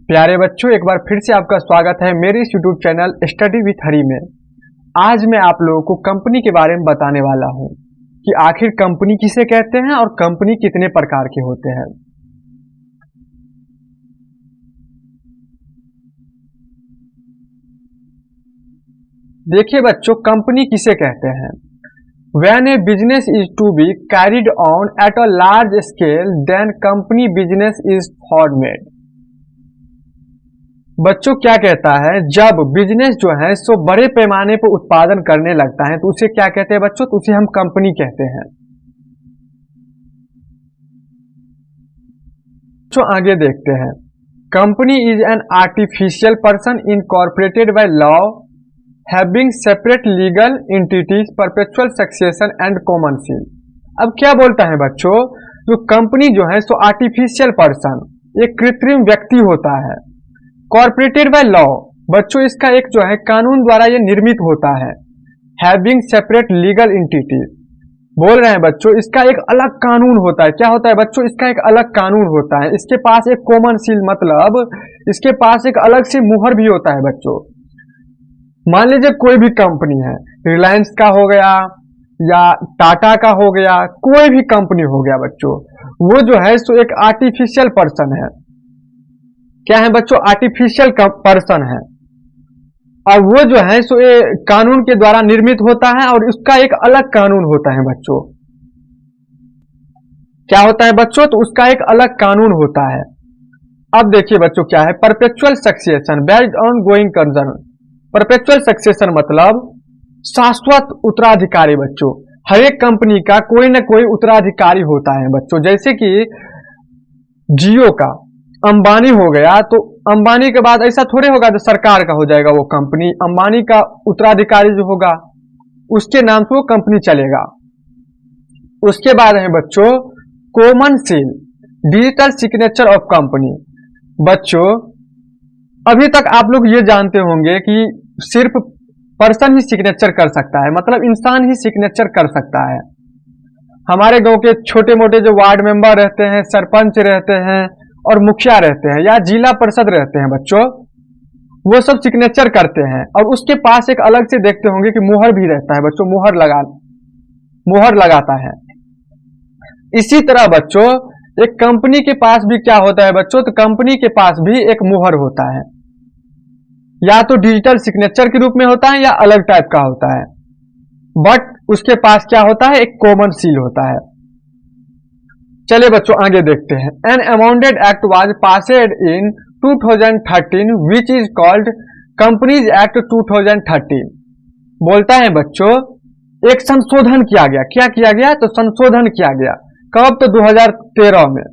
प्यारे बच्चों, एक बार फिर से आपका स्वागत है मेरे इस यूट्यूब चैनल स्टडी विथ हरी में। आज मैं आप लोगों को कंपनी के बारे में बताने वाला हूं कि आखिर कंपनी किसे कहते हैं और कंपनी कितने प्रकार के होते हैं। देखिए बच्चों, कंपनी किसे कहते हैं। When a business is to be carried on at a large scale, then company business is formed। बच्चों क्या कहता है, जब बिजनेस जो है सो बड़े पैमाने पर उत्पादन करने लगता है तो उसे क्या कहते हैं बच्चों, तो उसे हम कंपनी कहते हैं। तो आगे देखते हैं। Company is an artificial person incorporated by law having separate legal entities, perpetual succession and common seal. अब क्या बोलता है बच्चों, जो कंपनी जो है सो आर्टिफिशियल पर्सन, एक कृत्रिम व्यक्ति होता है। कॉर्पोरेटेड बाय लॉ, बच्चों इसका एक जो है कानून द्वारा ये निर्मित होता है। हैविंग सेपरेट लीगल एंटिटी, बोल रहे हैं बच्चों इसका एक अलग कानून होता है। क्या होता है बच्चों, इसका एक अलग कानून होता है। इसके पास एक कॉमन सील, मतलब इसके पास एक अलग से मुहर भी होता है बच्चों। मान लीजिए कोई भी कंपनी है, रिलायंस का हो गया या टाटा का हो गया, कोई भी कंपनी हो गया बच्चों, वो जो है सो एक आर्टिफिशियल पर्सन है। क्या है बच्चों, आर्टिफिशियल पर्सन है, और वो जो है सो ये कानून के द्वारा निर्मित होता है और उसका एक अलग कानून होता है बच्चों। क्या होता है बच्चों, तो उसका एक अलग कानून होता है। अब देखिए बच्चों क्या है, perpetual succession based on going concern. Perpetual succession मतलब शाश्वत उत्तराधिकारी बच्चों। हर एक कंपनी का कोई ना कोई उत्तराधिकारी होता है बच्चों। जैसे कि जियो का अंबानी हो गया, तो अंबानी के बाद ऐसा थोड़े होगा जो सरकार का हो जाएगा वो कंपनी। अंबानी का उत्तराधिकारी जो होगा उसके नाम से वो कंपनी चलेगा। उसके बाद है बच्चों common seal, digital signature of company. बच्चों अभी तक आप लोग ये जानते होंगे कि सिर्फ पर्सन ही सिग्नेचर कर सकता है, मतलब इंसान ही सिग्नेचर कर सकता है। हमारे गांव के छोटे मोटे जो वार्ड मेंबर रहते हैं, सरपंच रहते हैं और मुखिया रहते हैं या जिला परिषद रहते हैं बच्चों, वो सब सिग्नेचर करते हैं। और उसके पास एक अलग से देखते होंगे कि मुहर भी रहता है बच्चों, मुहर लगाता है। इसी तरह बच्चों एक कंपनी के पास भी क्या होता है बच्चों, तो कंपनी के पास भी एक मुहर होता है, या तो डिजिटल सिग्नेचर के रूप में होता है या अलग टाइप का होता है। बट उसके पास क्या होता है, एक कॉमन सील होता है। चलिए बच्चों आगे देखते हैं। An amended act was passed in 2013 which is called companies act 2013। बोलता है बच्चों एक संशोधन किया गया। क्या किया गया, तो संशोधन किया गया। कब, तो 2013 में।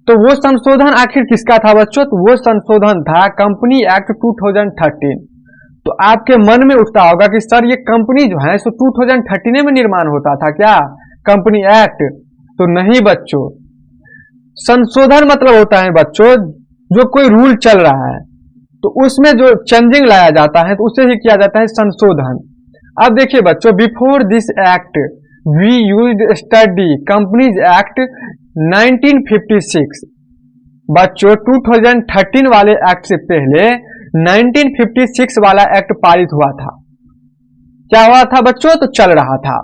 तो वो संशोधन आखिर किसका था बच्चों, तो वो संशोधन था कंपनी एक्ट 2013। तो आपके मन में उठता होगा कि सर ये कंपनी जो है सो 2013 में निर्माण होता था क्या, कंपनी एक्ट? तो नहीं बच्चों, संशोधन मतलब होता है बच्चों जो कोई रूल चल रहा है तो उसमें जो चेंजिंग लाया जाता है तो उसे ही किया जाता है संशोधन। अब देखिए बच्चों, before this act we used study companies act 1956। बच्चों 2013 वाले एक्ट से पहले 1956 वाला एक्ट पारित हुआ था। क्या हुआ था बच्चों, तो चल रहा था।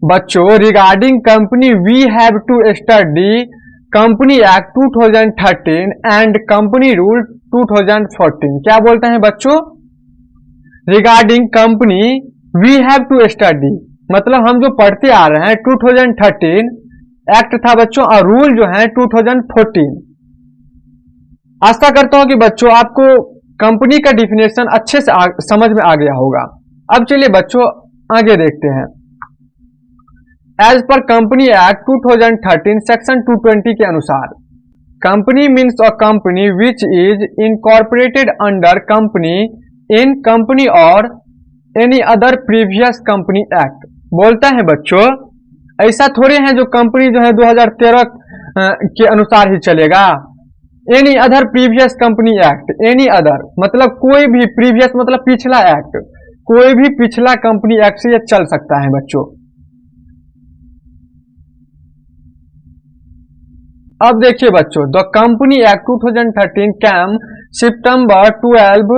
बच्चों regarding company we have to study company act 2013 and company rule 2014। क्या बोलते हैं बच्चों, regarding company we have to study मतलब हम जो पढ़ते आ रहे हैं 2013 एक्ट था बच्चों, और रूल जो है 2014। आशा करता हूं कि बच्चों आपको कंपनी का डिफिनेशन अच्छे से समझ में आ गया होगा। अब चलिए बच्चों आगे देखते हैं। As per company act 2013 section 220 के अनुसार company means a company which is incorporated under company in company और any other previous company act. बोलता है बच्चों ऐसा थोड़े हैं जो कंपनी जो है 2013 के अनुसार ही चलेगा। Any other previous company act, any other मतलब कोई भी, प्रीवियस मतलब पिछला एक्ट, कोई भी पिछला कंपनी एक्ट से यह चल सकता है बच्चों। अब देखिए बच्चों, द कंपनी एक्ट 2013 कैम सितंबर 12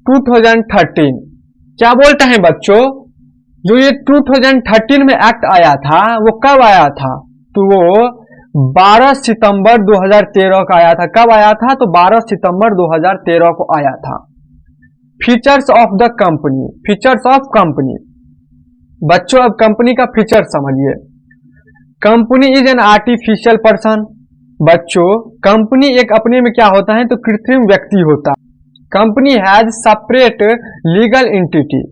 2013 क्या बोलते हैं बच्चों, जो ये 2013 में एक्ट आया था वो कब आया था, तो वो 12 सितंबर 2013 का आया था। कब आया था, तो 12 सितंबर 2013 को आया था। Features of the company, features of company बच्चों, अब कंपनी का फीचर समझिए। Company is an artificial person. बच्चों कंपनी एक अपने में क्या होता है, तो कृत्रिम व्यक्ति होता है। Company has separate legal entity.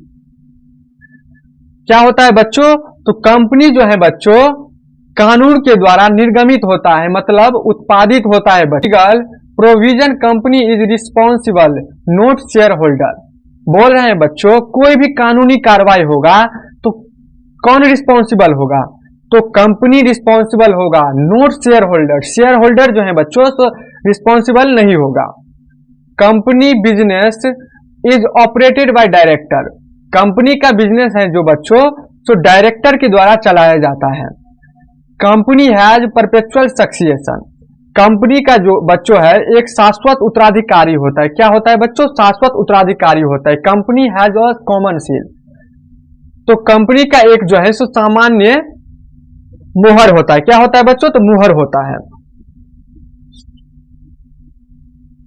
क्या होता है बच्चों, तो कंपनी जो है बच्चों कानून के द्वारा निर्गमित होता है, मतलब उत्पादित होता है। Legal provision company is responsible note share holder. बोल रहे हैं बच्चों, कोई भी कानूनी कार्रवाई होगा तो कौन रिस्पॉन्सिबल होगा, तो कंपनी रिस्पॉन्सिबल होगा, note share holder. Share holder जो है बच्चों तो रिस्पॉन्सिबल नहीं होगा। Company business is operated by director. Company का बिजनेस है जो बच्चों तो डायरेक्टर के द्वारा चलाया जाता है। Company has perpetual succession. Company का जो बच्चों है एक शाश्वत उत्तराधिकारी होता है। क्या होता है बच्चों, शाश्वत उत्तराधिकारी होता है। Company has a common seal. तो कंपनी का एक जो है सो सामान्य मुहर होता है। क्या होता है बच्चों, तो मुहर होता है।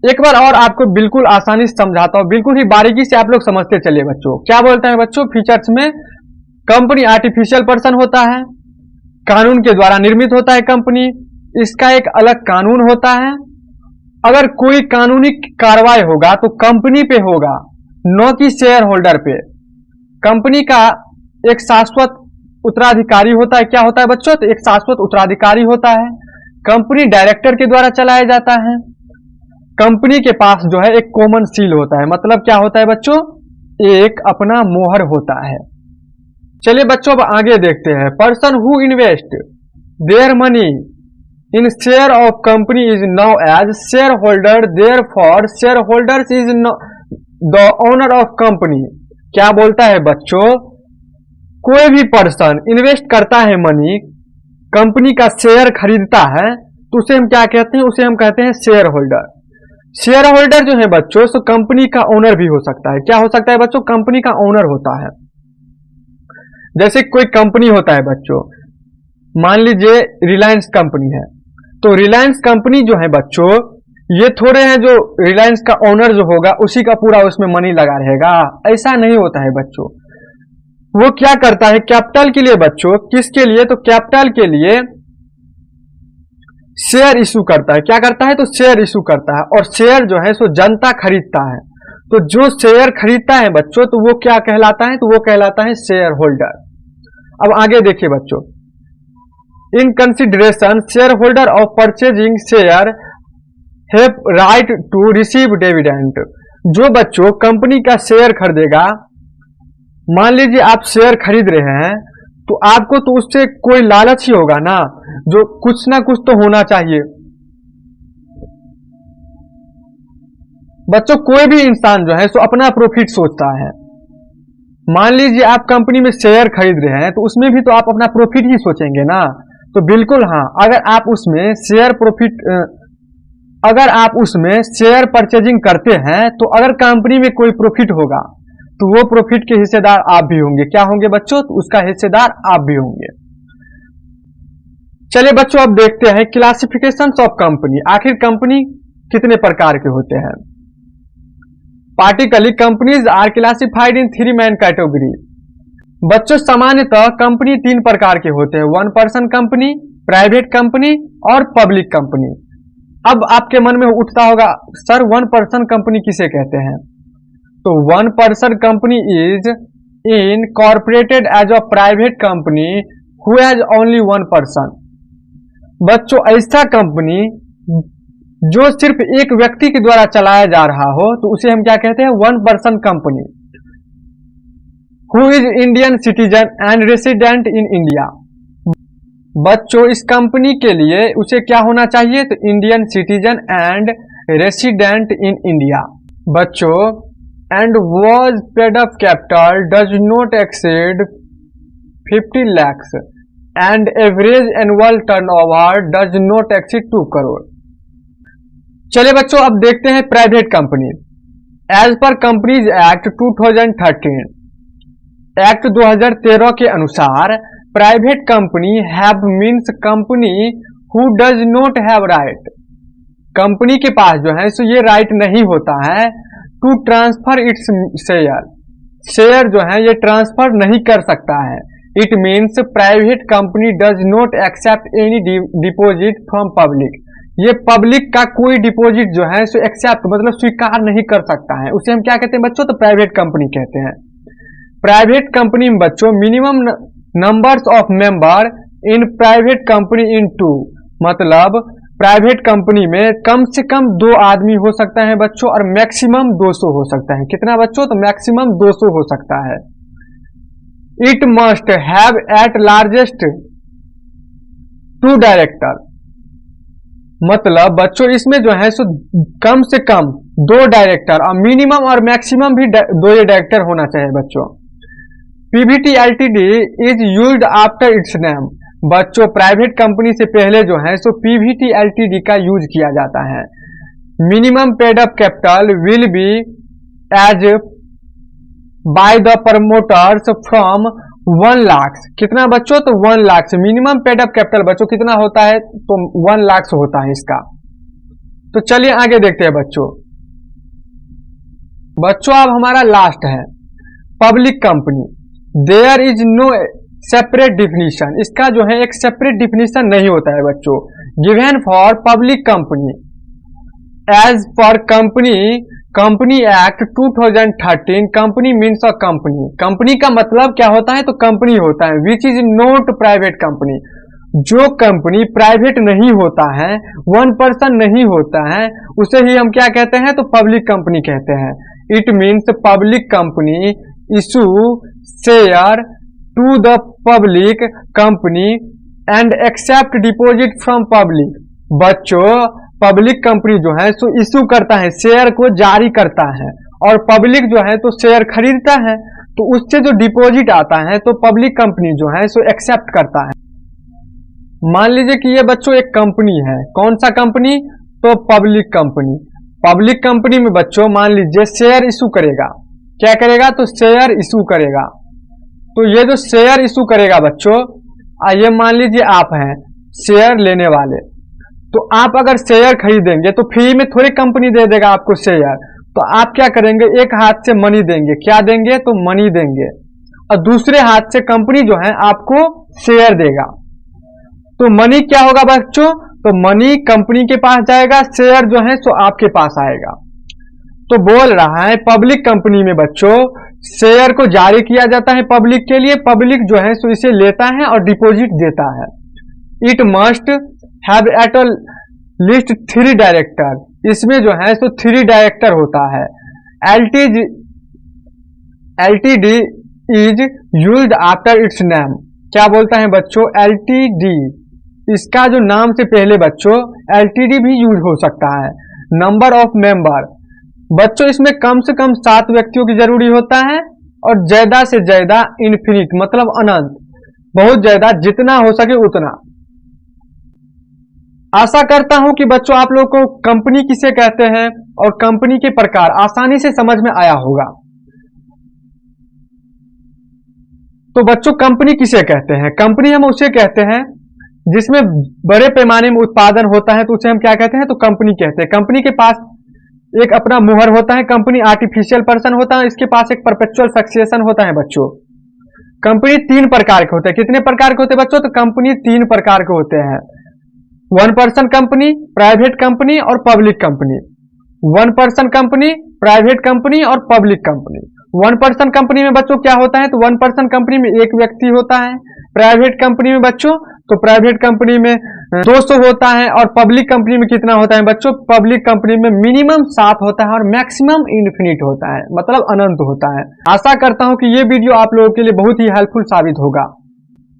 एक बार और आपको बिल्कुल आसानी से समझाता हूं, बिल्कुल ही बारीकी से आप लोग समझते चलिए बच्चों। क्या बोलते हैं बच्चों, फीचर्स में कंपनी आर्टिफिशियल पर्सन होता है, कानून के द्वारा निर्मित होता है कंपनी, इसका एक अलग कानून होता है। अगर कोई कानूनी कार्रवाई होगा तो कंपनी पे होगा, न कि शेयर होल्डर पे। कंपनी का एक शाश्वत उत्तराधिकारी होता है। क्या होता है बच्चों, तो एक शाश्वत उत्तराधिकारी होता है। कंपनी डायरेक्टर के द्वारा चलाया जाता है। कंपनी के पास जो है एक कॉमन सील होता है, मतलब क्या होता है बच्चों, एक अपना मोहर होता है। चलिए बच्चों अब आगे देखते हैं। Person who invest their money in share of company is now as share holder, their for share holders is the owner of company. क्या बोलता है बच्चों, कोई भी पर्सन इन्वेस्ट करता है मनी, कंपनी का शेयर खरीदता है, तो उसे हम क्या कहते हैं, उसे हम कहते हैं शेयर होल्डर। शेयर होल्डर जो है बच्चों तो कंपनी का ओनर भी हो सकता है। क्या हो सकता है बच्चों, कंपनी का ओनर होता है। जैसे कोई कंपनी होता है बच्चों, मान लीजिए रिलायंस कंपनी है, तो रिलायंस कंपनी जो है बच्चों ये थोड़े हैं जो रिलायंस का ओनर जो होगा उसी का पूरा उसमें मनी लगा रहेगा, ऐसा नहीं होता है बच्चों। वो क्या करता है कैपिटल के लिए बच्चों, किसके लिए, तो कैपिटल के लिए शेयर इशू करता है। क्या करता है, तो शेयर इशू करता है, और शेयर जो है सो जनता खरीदता है। तो जो शेयर खरीदता है बच्चों तो वो क्या कहलाता है, तो वो कहलाता है शेयर होल्डर। अब आगे देखिए बच्चों, in consideration share holder of purchasing share have right to receive dividend. जो बच्चों कंपनी का शेयर खरीदेगा, मान लीजिए आप शेयर खरीद रहे हैं तो आपको तो उससे कोई लालच ही होगा ना, जो कुछ ना कुछ तो होना चाहिए। बच्चों कोई भी इंसान जो है सो अपना प्रॉफिट सोचता है। मान लीजिए आप कंपनी में शेयर खरीद रहे हैं तो उसमें भी तो आप अपना प्रॉफिट ही सोचेंगे ना। तो बिल्कुल हाँ, अगर आप उसमें शेयर परचेजिंग करते हैं तो अगर कंपनी में कोई प्रॉफिट होगा तो वो प्रॉफिट के हिस्सेदार आप भी होंगे। क्या होंगे बच्चों, तो उसका हिस्सेदार आप भी होंगे। चलिए बच्चों अब देखते हैं क्लासिफिकेशंस ऑफ कंपनी। आखिर कंपनी कितने प्रकार के होते हैं। Particularly companies are classified in 3 main category. बच्चों सामान्यतः कंपनी 3 प्रकार के होते हैं, 1 पर्सन कंपनी, प्राइवेट कंपनी और पब्लिक कंपनी। अब आपके मन में उठता होगा सर 1 पर्सन कंपनी किसे कहते हैं, तो 1 person company is incorporated as a private company who has only 1 person. बच्चों ऐसा कंपनी जो सिर्फ एक व्यक्ति के द्वारा चलाया जा रहा हो तो उसे हम क्या कहते हैं, 1 person company. Who is Indian citizen and resident in India. बच्चों इस कंपनी के लिए उसे क्या होना चाहिए, तो Indian citizen and resident in India. बच्चों and was paid up capital does not exceed 50 lakhs। and average annual turnover does not exceed 2 crore. चलिए बच्चों अब देखते हैं private company. As per companies act 2013, act 2013 के अनुसार private company have means company who does not have right, company के पास जो है सो ये राइट नहीं होता है to transfer its share, share जो है ये ट्रांसफर नहीं कर सकता है। It means private company does not accept any deposit from public, ये पब्लिक का कोई डिपॉजिट जो है सो एक्सेप्ट मतलब स्वीकार नहीं कर सकता है, उसे हम क्या कहते हैं बच्चों, तो प्राइवेट कंपनी कहते हैं। प्राइवेट कंपनी में बच्चों minimum numbers of member in private company इन 2, मतलब प्राइवेट कंपनी में कम से कम 2 आदमी हो सकता है बच्चों और मैक्सिमम 200 हो सकता है। कितना बच्चों, तो मैक्सिमम 200 हो सकता है। It must have at largest 2 director, मतलब बच्चों इसमें जो है सो कम से कम 2 डायरेक्टर और मिनिमम और मैक्सिमम भी 2 डायरेक्टर होना चाहिए बच्चों। PVT LTD is used after its name, बच्चों प्राइवेट कंपनी से पहले जो है सो पीवीटी एलटीडी का यूज किया जाता है। Minimum paid up capital will be as by the promoters from 1 lakh, कितना बच्चों, तो 1 लाख से मिनिमम पेड अप कैपिटल बच्चों कितना होता है, तो 1 लाख होता है इसका। तो चलिए आगे देखते हैं बच्चों। बच्चों अब हमारा लास्ट है public company. There is no separate definition, इसका जो है एक सेपरेट डिफिनीशन नहीं होता है बच्चों। Given for public company as per company act 2013, company means a company, company का मतलब क्या होता है, तो कंपनी होता है। Which is not private company, जो कंपनी प्राइवेट नहीं होता है, 1 पर्सन नहीं होता है, उसे ही हम क्या कहते हैं, तो पब्लिक कंपनी कहते हैं। It means public company issue share to the public company and accept deposit from public, बच्चों पब्लिक कंपनी जो है सो इशू करता है, शेयर को जारी करता है और पब्लिक जो है तो शेयर खरीदता है, तो उससे जो डिपॉजिट आता है तो पब्लिक कंपनी जो है सो एक्सेप्ट करता है। मान लीजिए कि ये बच्चों एक कंपनी है, कौन सा कंपनी, तो पब्लिक कंपनी। पब्लिक कंपनी में बच्चों मान लीजिए शेयर इशू करेगा, क्या करेगा, तो शेयर इशू करेगा। तो ये जो शेयर इशू करेगा बच्चों, ये मान लीजिए आप हैं शेयर लेने वाले, तो आप अगर शेयर खरीदेंगे तो फ्री में थोड़ी कंपनी दे देगा आपको शेयर, तो आप क्या करेंगे, एक हाथ से मनी देंगे, क्या देंगे, तो मनी देंगे, और दूसरे हाथ से कंपनी जो है आपको शेयर देगा। तो मनी क्या होगा बच्चों, तो मनी कंपनी के पास जाएगा, शेयर जो है सो आपके पास आएगा। तो बोल रहा है पब्लिक कंपनी में बच्चों शेयर को जारी किया जाता है पब्लिक के लिए, पब्लिक जो है सो इसे लेता है और डिपॉजिट देता है। It must have at least 3 director, इसमें जो है सो 3 डायरेक्टर होता है। LTD is used after its name, क्या बोलता है बच्चों, एलटीडी, इसका जो नाम से पहले बच्चों एलटीडी भी यूज हो सकता है। नंबर ऑफ मेंबर, बच्चों इसमें कम से कम 7 व्यक्तियों की जरूरी होता है और ज्यादा से ज्यादा इन्फिनिट मतलब अनंत, बहुत ज्यादा, जितना हो सके उतना। आशा करता हूं कि बच्चों आप लोग को कंपनी किसे कहते हैं और कंपनी के प्रकार आसानी से समझ में आया होगा। तो बच्चों कंपनी किसे कहते हैं, कंपनी हम उसे कहते हैं जिसमें बड़े पैमाने में उत्पादन होता है, तो उसे हम क्या कहते हैं, तो कंपनी कहते हैं। कंपनी के पास एक अपना मुहर होता है, कंपनी आर्टिफिशियल पर्सन होता है, इसके पास एक परपेचुअल सक्सेशन होता है बच्चों। कंपनी 3 प्रकार के होते हैं, कितने प्रकार के होते हैं बच्चों, तो कंपनी 3 प्रकार के होते हैं। 1 पर्सन कंपनी, प्राइवेट कंपनी और public company. 1 person company, private company और पब्लिक कंपनी। 1 पर्सन कंपनी में बच्चों क्या होता है, तो 1 पर्सन कंपनी में 1 व्यक्ति होता है। प्राइवेट कंपनी में बच्चों, तो प्राइवेट कंपनी में 200 होता है और पब्लिक कंपनी में कितना होता है बच्चों, पब्लिक कंपनी में मिनिमम 7 होता है और मैक्सिमम इन्फिनिट होता है, मतलब अनंत होता है। आशा करता हूं कि ये वीडियो आप लोगों के लिए बहुत ही हेल्पफुल साबित होगा।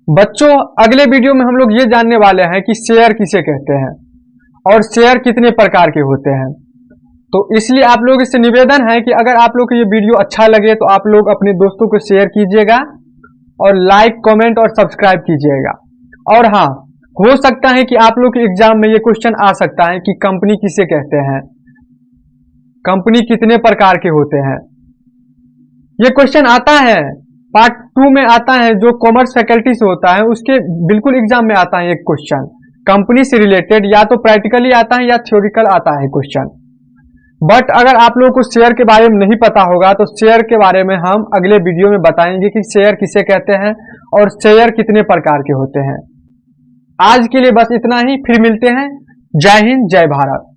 बच्चों अगले वीडियो में हम लोग ये जानने वाले हैं कि शेयर किसे कहते हैं और शेयर कितने प्रकार के होते हैं। तो इसलिए आप लोगों से निवेदन है कि अगर आप लोग को ये वीडियो अच्छा लगे तो आप लोग अपने दोस्तों को शेयर कीजिएगा और लाइक, कमेंट और सब्सक्राइब कीजिएगा। और हाँ, हो सकता है कि आप लोग के एग्जाम में ये क्वेश्चन आ सकता है कि कंपनी किसे कहते हैं, कंपनी कितने प्रकार के होते हैं। ये क्वेश्चन आता है, पार्ट 2 में आता है, जो कॉमर्स फैकल्टी से होता है उसके बिल्कुल एग्जाम में आता है एक क्वेश्चन कंपनी से रिलेटेड, या तो प्रैक्टिकली आता है या थ्योरिकल आता है क्वेश्चन। बट अगर आप लोगों को शेयर के बारे में नहीं पता होगा तो शेयर के बारे में हम अगले वीडियो में बताएंगे कि शेयर किसे कहते हैं और शेयर कितने प्रकार के होते हैं। आज के लिए बस इतना ही, फिर मिलते हैं। जय हिंद, जय भारत।